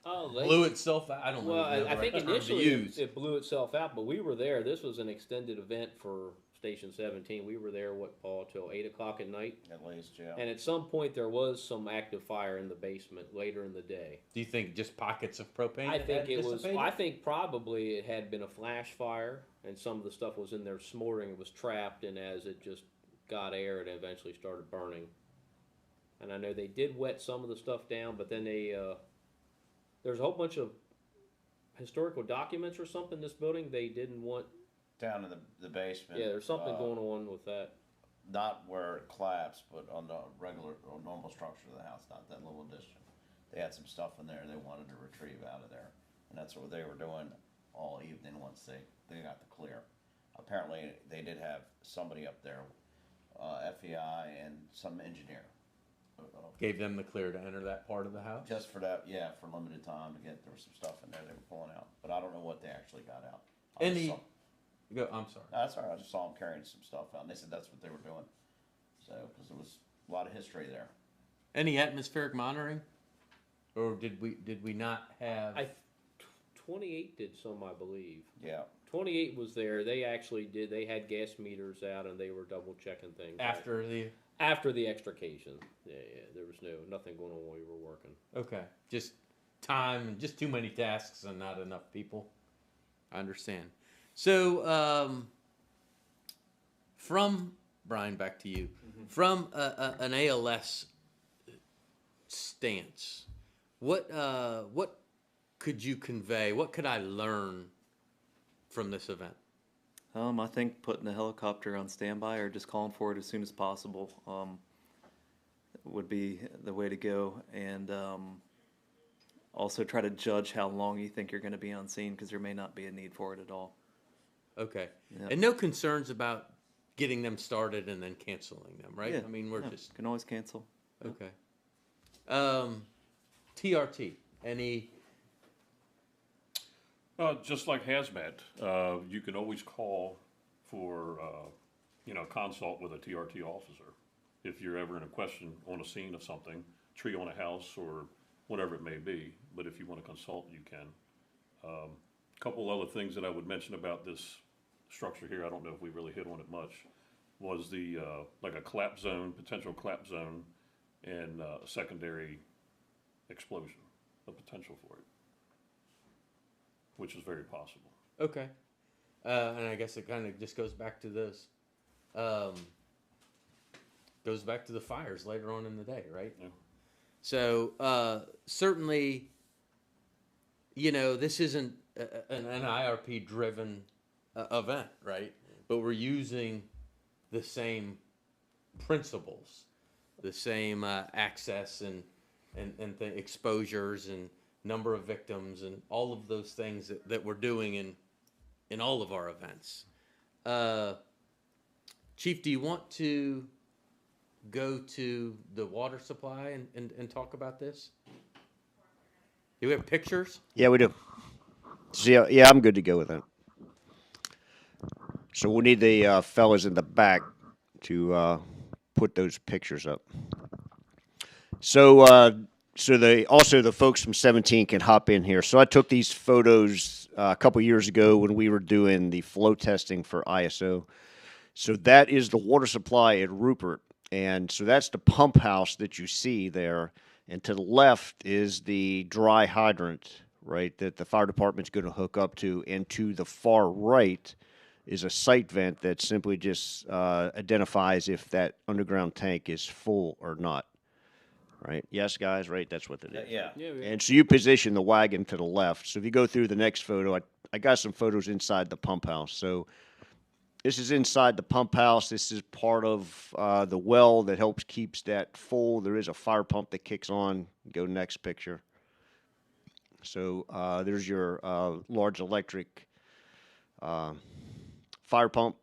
Oh, blew itself out? I don't know. Well, I think initially use. it blew itself out, but we were there. This was an extended event for Station 17. We were there, Paul, till 8 o'clock at night. At least, yeah. And at some point, there was some active fire in the basement later in the day. Do you think just pockets of propane? I that think had dissipated? I think probably it had been a flash fire, and some of the stuff was in there smoldering. It was trapped, and as it just got air, it eventually started burning. And I know they did wet some of the stuff down, but then there's a whole bunch of historical documents or something in this building they didn't want. Down in the basement. Yeah, there's something going on with that. Not where it collapsed, but on the regular or normal structure of the house, not that little addition. They had some stuff in there they wanted to retrieve out of there. And that's what they were doing all evening once they got the clear. Apparently, they did have somebody up there, FEI and some engineer. Gave them the clear to enter that part of the house? Just for that, yeah, for limited time to get, there was some stuff in there they were pulling out. But I don't know what they actually got out. I'm sorry. No, that's all right. I just saw them carrying some stuff out, and they said that's what they were doing. So, because there was a lot of history there. Any atmospheric monitoring? Or did we not have... 28 did some, I believe. Yeah. 28 was there. They actually did. They had gas meters out, and they were double checking things. After the... After the extrication. Yeah, there was nothing going on while we were working. Okay. Just time and just too many tasks and not enough people. I understand. So, from Brian, back to you. From an ALS stance, what could you convey? What could I learn from this event? I think putting the helicopter on standby or just calling for it as soon as possible would be the way to go. And also try to judge how long you think you're going to be on scene, because there may not be a need for it at all. Okay. Yeah. And no concerns about getting them started and then canceling them, right? Yeah, I mean, we're yeah, just can always cancel. okay. TRT. Any? Just like hazmat, you can always call for, consult with a TRT officer. If you're ever in a question on a scene of something, tree on a house or whatever it may be, but if you want to consult, you can. Couple other things that I would mention about this structure here, I don't know if we really hit on it much, was the, like a clap zone, potential clap zone, and a secondary explosion, a potential for it, which is very possible. Okay. And I guess it kind of just goes back to this. Goes back to the fires later on in the day, right? Yeah. So certainly, this isn't an IRP-driven event, right? But we're using the same principles, the same access and exposures and number of victims and all of those things that we're doing in all of our events. Chief, do you want to go to the water supply and talk about this? Do we have pictures? Yeah, we do. So, yeah, I'm good to go with that. So we'll need the fellas in the back to put those pictures up. So, the folks from 17 can hop in here. So I took these photos a couple years ago when we were doing the flow testing for ISO. So that is the water supply at Ruppert, and so that's the pump house that you see there. And to the left is the dry hydrant, right, that the fire department's going to hook up to. And to the far right is a sight vent that simply just identifies if that underground tank is full or not. Right? Yes, guys, right? That's what it is. Yeah. And so you position the wagon to the left. So if you go through the next photo, I got some photos inside the pump house. So this is inside the pump house. This is part of the well that helps keeps that full. There is a fire pump that kicks on. Go next picture. So there's your large electric fire pump.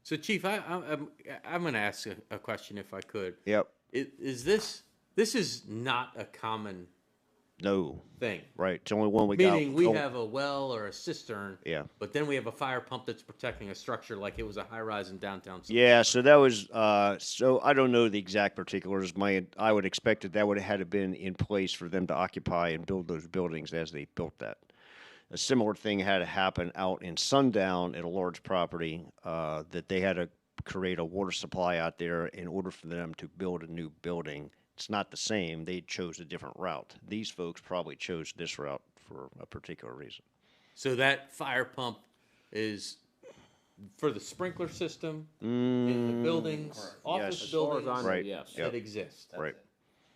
So, Chief, I'm going to ask a question if I could. Yep. Is this is not a common No. thing? Right. It's the only one we got. Meaning we have a well or a cistern. Yeah. But then we have a fire pump that's protecting a structure like it was a high rise in downtown. Yeah, so that was so I don't know the exact particulars. I would expect that would have had to been in place for them to occupy and build those buildings as they built that. A similar thing had to happen out in Sundown at a large property that they had to create a water supply out there in order for them to build a new building. It's not the same. They chose a different route. These folks probably chose this route for a particular reason. So that fire pump is for the sprinkler system in the buildings, office Yes. buildings Right. Yes. that exist. Right.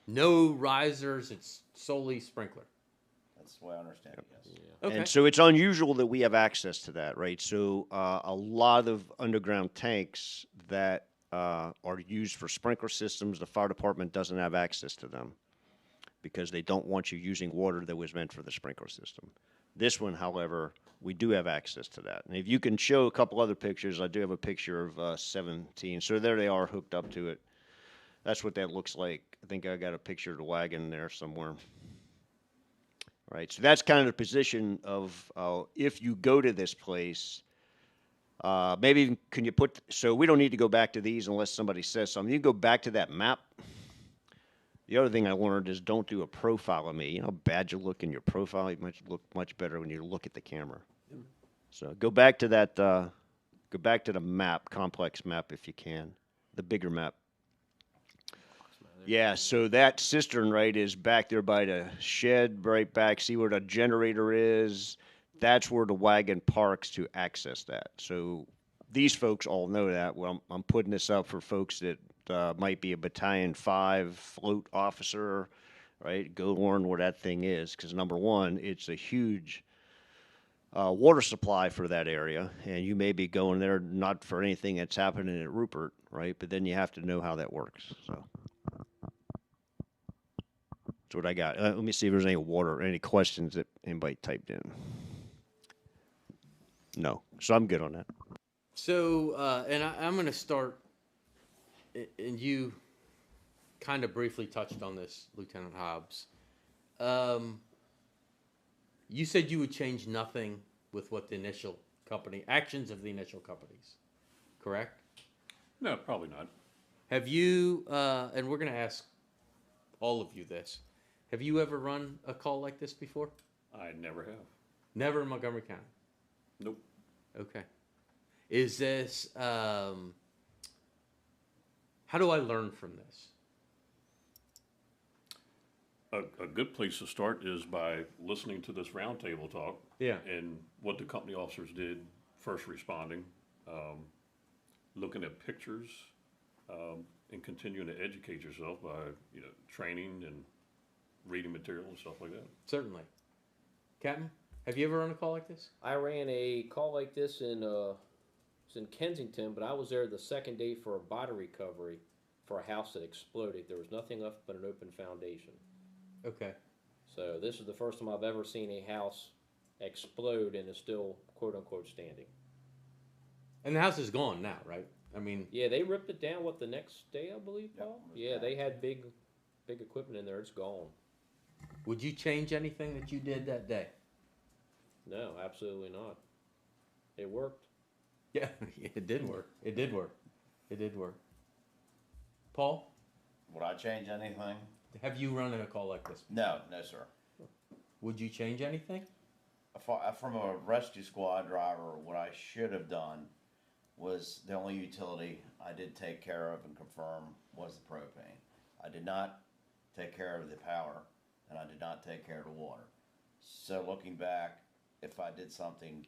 No risers. It's solely sprinkler. That's the way I understand it, yes. Okay. And so it's unusual that we have access to that, right? So a lot of underground tanks that are used for sprinkler systems, the fire department doesn't have access to them because they don't want you using water that was meant for the sprinkler system. This one, however, we do have access to that. And if you can show a couple other pictures, I do have a picture of 17. So there they are hooked up to it. That's what that looks like. I think I got a picture of the wagon there somewhere. Right, so that's kind of the position of if you go to this place, maybe can you put, so we don't need to go back to these unless somebody says something. You go back to that map. The other thing I learned is don't do a profile of me. You know how bad you look in your profile? You might look much better when you look at the camera. So go back to that, go back to the map, complex map if you can, the bigger map. Yeah, so that cistern, right, is back there by the shed, right back. See where the generator is? That's where the wagon parks to access that. So these folks all know that. Well, I'm putting this up for folks that might be a Battalion 5 float officer, right? Go learn where that thing is, because number one, it's a huge water supply for that area, and you may be going there not for anything that's happening at Ruppert, right? But then you have to know how that works. So. That's what I got. Let me see if there's any questions that anybody typed in. No. So I'm good on that. So, I'm going to start, and you kind of briefly touched on this, Lieutenant Hobbs. You said you would change nothing with what the initial actions of the initial companies, correct? No, probably not. Have you, and we're going to ask all of you this, have you ever run a call like this before? I never have. Never in Montgomery County? Nope. Okay. Is this, how do I learn from this? A good place to start is by listening to this roundtable talk. Yeah. And what the company officers did first responding, looking at pictures, and continuing to educate yourself by, training and reading material and stuff like that. Certainly. Captain, have you ever run a call like this? I ran a call like this it's in Kensington, but I was there the second day for a body recovery for a house that exploded. There was nothing left but an open foundation. Okay. So this is the first time I've ever seen a house explode and is still quote unquote standing. And the house is gone now, right? I mean, Yeah, they ripped it down the next day, I believe, Paul? Yeah, they had big equipment in there. It's gone. would you change anything that you did that day? No, absolutely not. It worked. Yeah, it did work. It did work. It did work. Paul, Would I change anything? have you run a call like this? No, no, sir. Would you change anything? From a rescue squad driver, what I should have done was the only utility I did take care of and confirm was the propane. I did not take care of the power, and I did not take care of the water. So looking back, if I did something,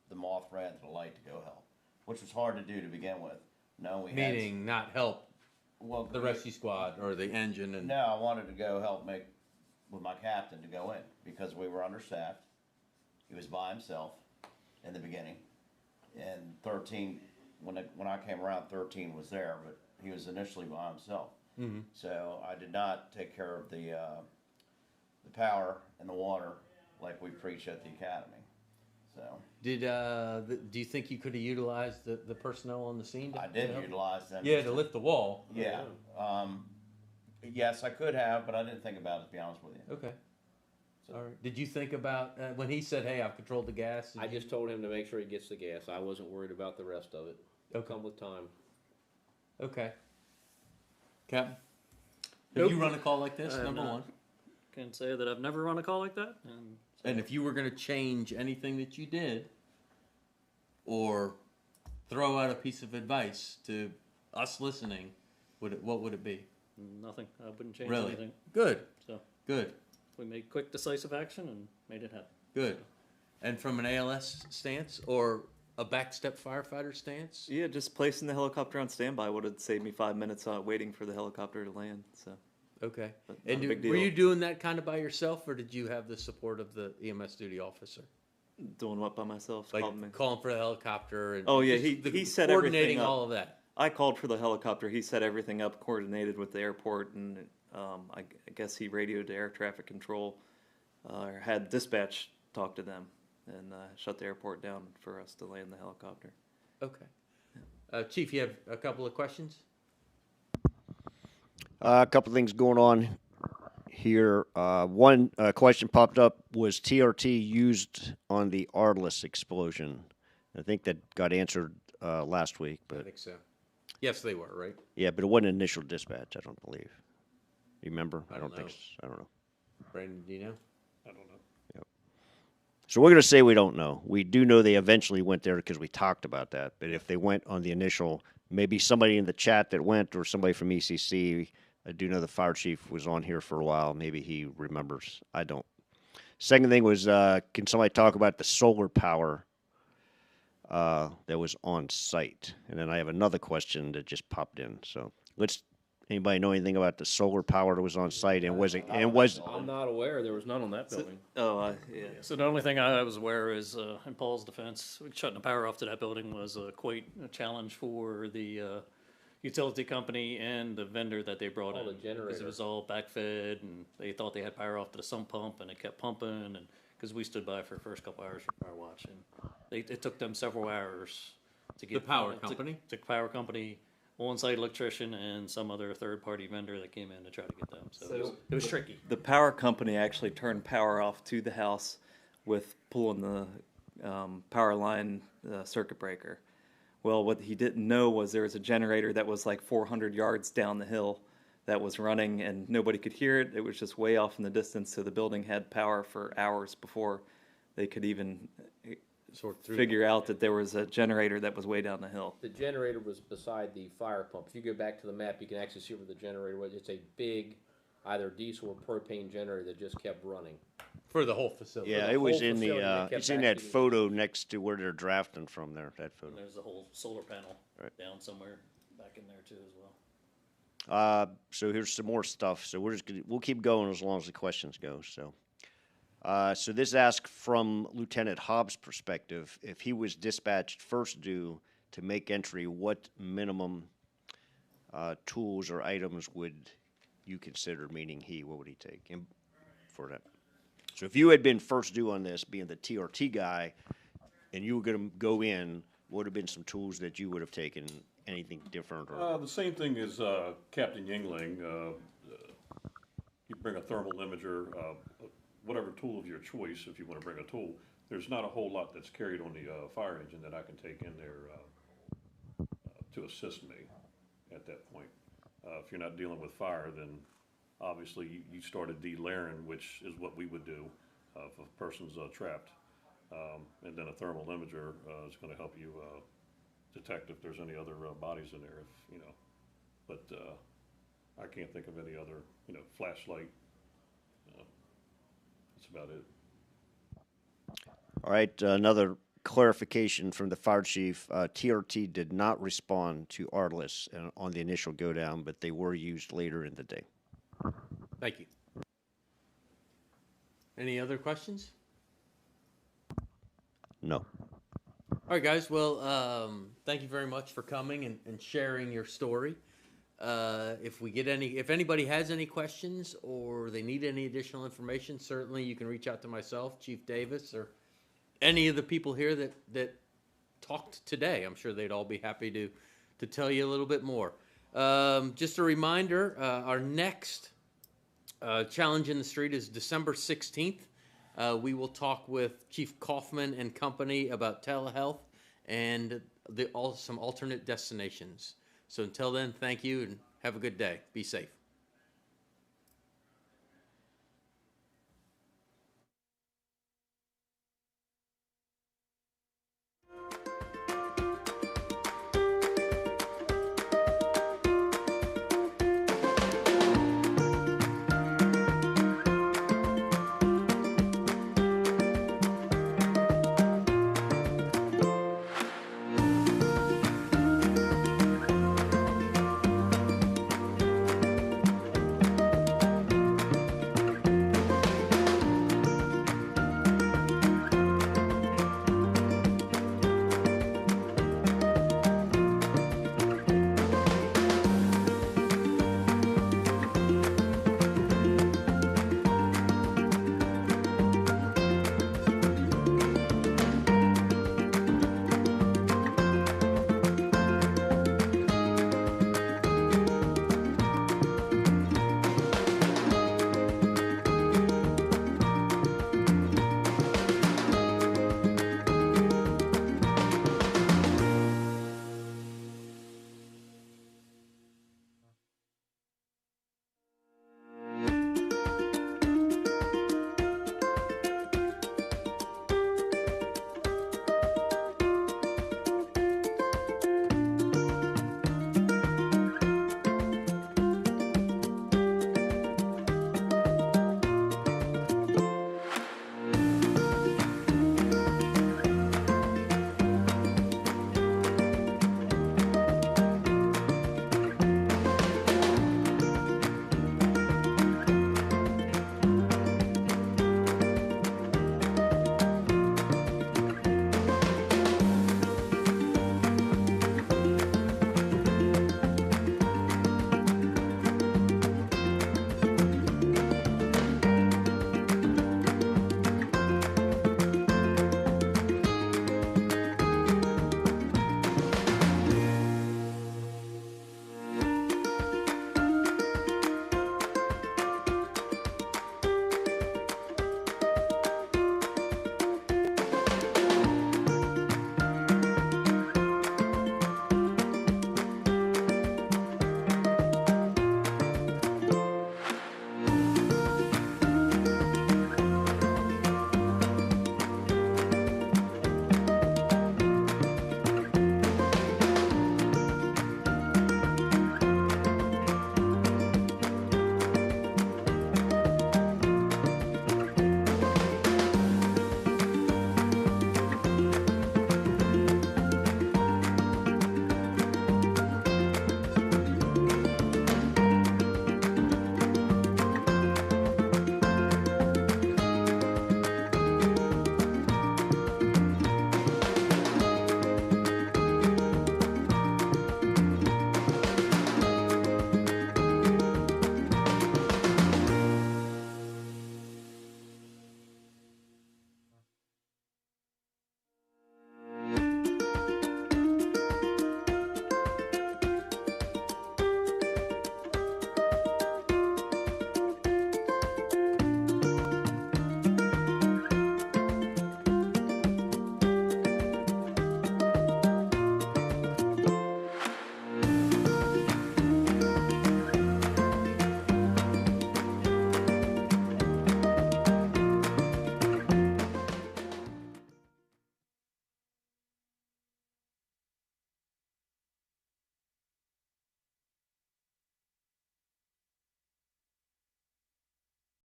the moth ran to the light to go help, which was hard to do to begin with. No, we had Meaning not help well the rescue squad or the engine and No, I wanted to go help with my captain to go in because we were understaffed. He was by himself in the beginning, and 13 when I came around, 13 was there, but he was initially by himself. Mhm. So I did not take care of the power and the water like we preach at the academy. So Did do you think you could have utilized the personnel on the scene? I did help? utilize them. Yeah, to lift the wall. Yeah. Yes, I could have, but I didn't think about it, to be honest with you. Okay. So- All right. Did you think about when he said, "Hey, I've controlled the gas"? I just told him to make sure he gets the gas. I wasn't worried about the rest of it. It'll Okay. come with time. Okay. Captain, have Nope. you run a call like this? I have Number not. one. Can say that I've never run a call like that. And so And if you were going to change anything that you did, or throw out a piece of advice to us listening, what would it be? nothing, I wouldn't change Really? anything. Good. So Good. we made quick, decisive action and made it happen. Good. And from an ALS stance or a backstep firefighter stance? Yeah, just placing the helicopter on standby would have saved me 5 minutes waiting for the helicopter to land. So, Okay. but not And a big were deal. you doing that kind of by yourself, or did you have the support of the EMS duty officer? Doing what by myself? Like Called me. calling for the helicopter and Oh, yeah, just he set coordinating everything up. all of that. I called for the helicopter. He set everything up, coordinated with the airport, and I guess he radioed to air traffic control, or had dispatch talk to them, and shut the airport down for us to land the helicopter. Okay. Chief, you have a couple of questions? A couple things going on here. One question popped up: was TRT used on the Ardless explosion? I think that got answered last week, I but think so. Yes, they were, right? yeah, but it wasn't initial dispatch. I don't believe. You remember? I don't know. I don't know. Brandon, do you know? I don't know. So we're going to say we don't know. We do know they eventually went there because we talked about that. But if they went on the initial, maybe somebody in the chat that went or somebody from ECC I do know the fire chief was on here for a while. Maybe he remembers. I don't. Second thing was, can somebody talk about the solar power that was on site? And then I have another question that just popped in. So anybody know anything about the solar power that was on site, and was it, and was, I'm not aware, there was none on that building. Yeah. So the only thing I was aware is, in Paul's defense, shutting the power off to that building was quite a challenge for the utility company and the vendor that they brought Oh, in. the Because generator. it was all backfed, and they thought they had power off to the sump pump, and it kept pumping, and because we stood by for the first couple hours for power watch, and it took them several hours to get The power company? the power company, on-site electrician, and some other third-party vendor that came in to try to get them. So it was tricky. The power company actually turned power off to the house with pulling the power line circuit breaker. Well, what he didn't know was there was a generator that was like 400 yards down the hill that was running, and nobody could hear it. It was just way off in the distance, so the building had power for hours before they could even figure out that there was a generator that was way down the hill. The generator was beside the fire pump. If you go back to the map, you can actually see where the generator was. It's a big, either diesel or propane generator that just kept running. For the whole facility. yeah, the it was whole in facility the, that kept it's in that acting. photo next to where they're drafting from there, that photo. And there's a whole solar panel Right. down somewhere back in there too as well. So here's some more stuff. So we'll keep going as long as the questions go. So this asks from Lieutenant Hobbs' perspective, if he was dispatched first due to make entry, what minimum tools or items would you consider? Meaning what would he take for that? So if you had been first due on this, being the TRT guy, and you were going to go in, what would have been some tools that you would have taken? Anything different? Or The same thing as Captain Yingling. You bring a thermal imager, whatever tool of your choice, if you want to bring a tool. There's not a whole lot that's carried on the fire engine that I can take in there to assist me at that point. If you're not dealing with fire, then obviously you start a delayering, which is what we would do if a person's trapped. And then a thermal imager is going to help you detect if there's any other bodies in there, if you know. But I can't think of any other, flashlight. That's about it. all right, another clarification from the fire chief. TRT did not respond to ARLIS on the initial go down, but they were used later in the day. Thank you. Any other questions? No. All right, guys. Well, thank you very much for coming and sharing your story. If anybody has any questions or they need any additional information, certainly you can reach out to myself, Chief Davis, or any of the people here that talked today. I'm sure they'd all be happy to tell you a little bit more. Just a reminder, our next challenge in the street is December 16th. We will talk with Chief Kaufman and company about telehealth and some alternate destinations. So until then, thank you and have a good day. Be safe.